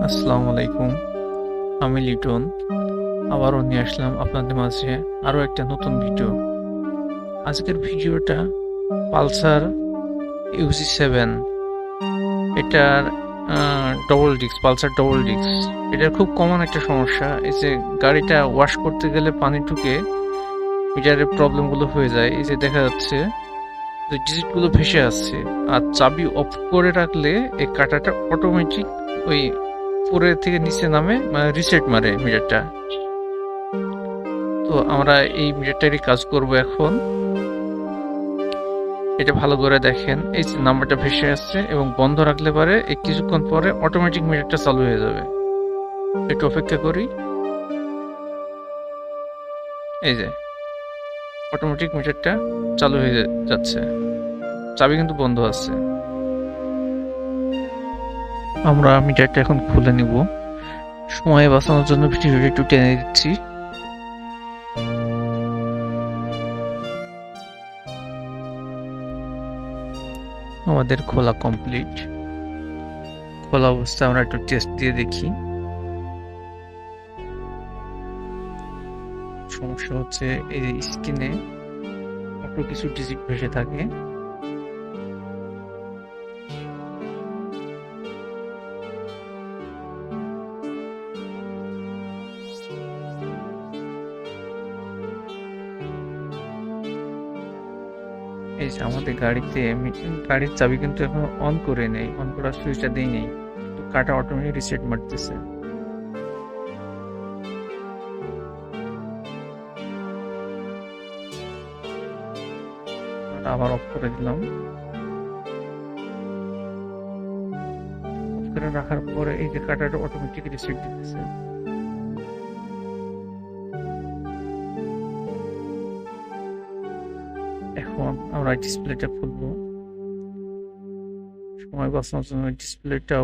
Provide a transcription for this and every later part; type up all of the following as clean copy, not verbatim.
আসসালামু আলাইকুম। আমি লিটন আবারও নিয়ে আসলাম আপনাদের মাঝে আরও একটা নতুন ভিডিও। আজকের ভিডিওটা পালসার UG7, এটার পালসার ডবল ডিস্ক। এটার খুব কমন একটা সমস্যা, এই যে গাড়িটা ওয়াশ করতে গেলে পানি ঢুকে মিটারের প্রবলেমগুলো হয়ে যায়। এই যে দেখা যাচ্ছে যে ডিজিটগুলো ভেসে আসছে, আর চাবি অফ করে রাখলে এই কাঁটাটা অটোমেটিক ওই উপরের থেকে নিচে নামে, মানে রিসেট মারে মিটারটা। তো আমরা এই মিটারটারই কাজ করব এখন। এটা ভালো করে দেখেন, এই যে নাম্বারটা ভেসে আসছে এবং বন্ধ রাখলে পারে এই কিছুক্ষণ পরে অটোমেটিক মিটারটা চালু হয়ে যাবে। একটু অপেক্ষা করি। এই যে অটোমেটিক মিটারটা চালু হয়ে যাচ্ছে, চাবি কিন্তু বন্ধ আছে। আমরা মিটারটা এখন খুলে নিব। সময় বাঁচানোর জন্য ভিডিওটা একটু টেনে দিচ্ছি। আমাদের খোলা কমপ্লিট। খোলা অবস্থায় আমরা একটু টেস্ট দিয়ে দেখি। সমস্যা হচ্ছে এই স্ক্রিনে অটো কিছু ডিজিট ভেসে থাকে। এই যে আমাদের গাড়ির চাবি কিন্তু এখন অন করে নেই, অন করার সুইচটা দেই নেই, তো কাটা অটোমেটিক রিসেট মারতেছে। আবার অফ করে দিলাম। অফ করে রাখার পরে এই যে কাটাটা অটোমেটিক রিসেট দিতেছে। এখন আমরা ডিসপ্লেটা খুলবো। সময় বাঁচানোর জন্য ডিসপ্লেটা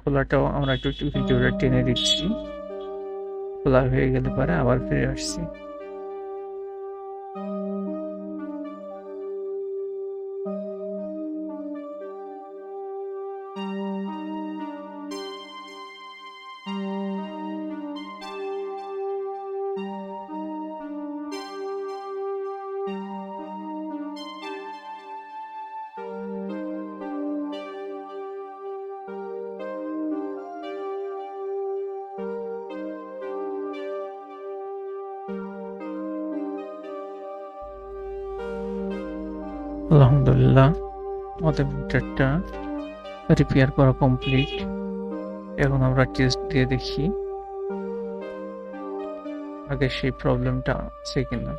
খোলাটাও আমরা একটু ভিডিওটা টেনে দিচ্ছি। খোলা হয়ে গেলে পরে আবার ফিরে আসছি। আলহামদুলিল্লাহ, আমাদের মিটারটা রিপেয়ার করা কমপ্লিট। এখন আমরা টেস্ট দিয়ে দেখি আগে সেই প্রবলেমটা আছে কিনা।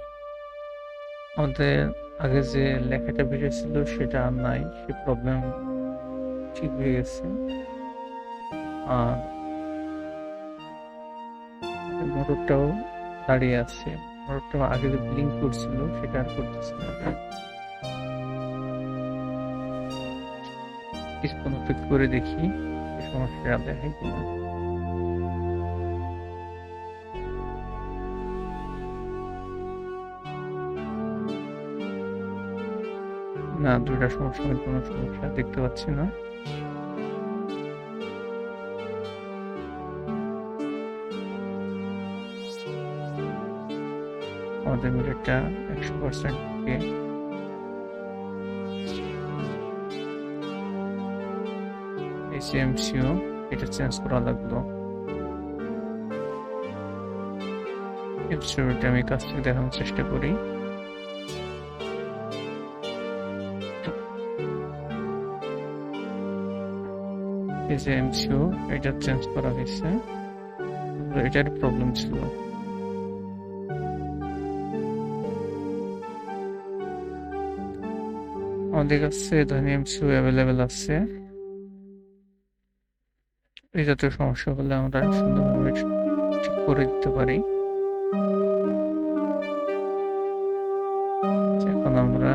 আমাদের আগে যে লেখাটা বেরিয়েছিল সেটা আর নাই, সে প্রবলেম ঠিক হয়ে গেছে। আর মোটরটাও দাঁড়িয়ে আছে, মোটরটা আগে যে ব্লিঙ্ক করছিল সেটা আর করতেছে না। কিছুক্ষণ অপেক্ষা করে দেখি সমস্যা দেখে কিনা। না, দুইটা সমস্যার কোনো সমস্যা দেখতে পাচ্ছি না। আমাদের মিটারটা 100% ওকে। এমসিও এটা চেঞ্জ করা লাগলো। এমসিওটা আমি কাছ থেকে দেখানোর চেষ্টা করি। এই যে এমসিও এটা চেঞ্জ করা হয়েছে, এটার প্রবলেম ছিল। আমাদের কাছে ধরনের এমসিও অ্যাভেলেবেল আছে। এই জাতীয় সমস্যা হলে আমরা সুন্দরভাবে ঠিক করে দিতে পারি। এখন আমরা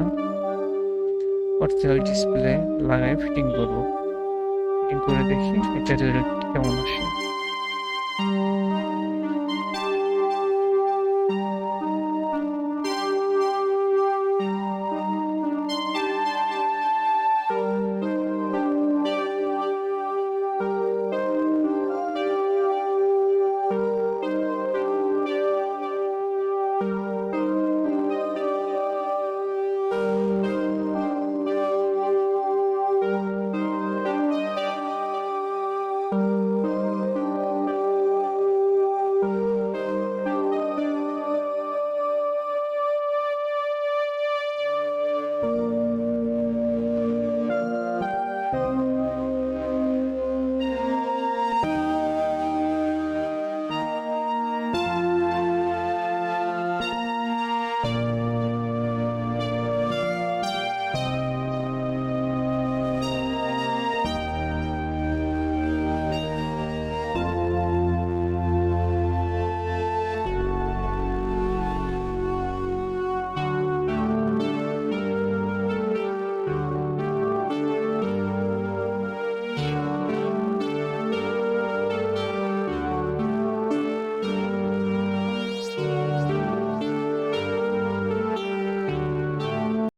অরিজিনাল ডিসপ্লে লাগাই ফিটিং করব। ফিটিং করে দেখি এটা রেজাল্ট কেমন আসে।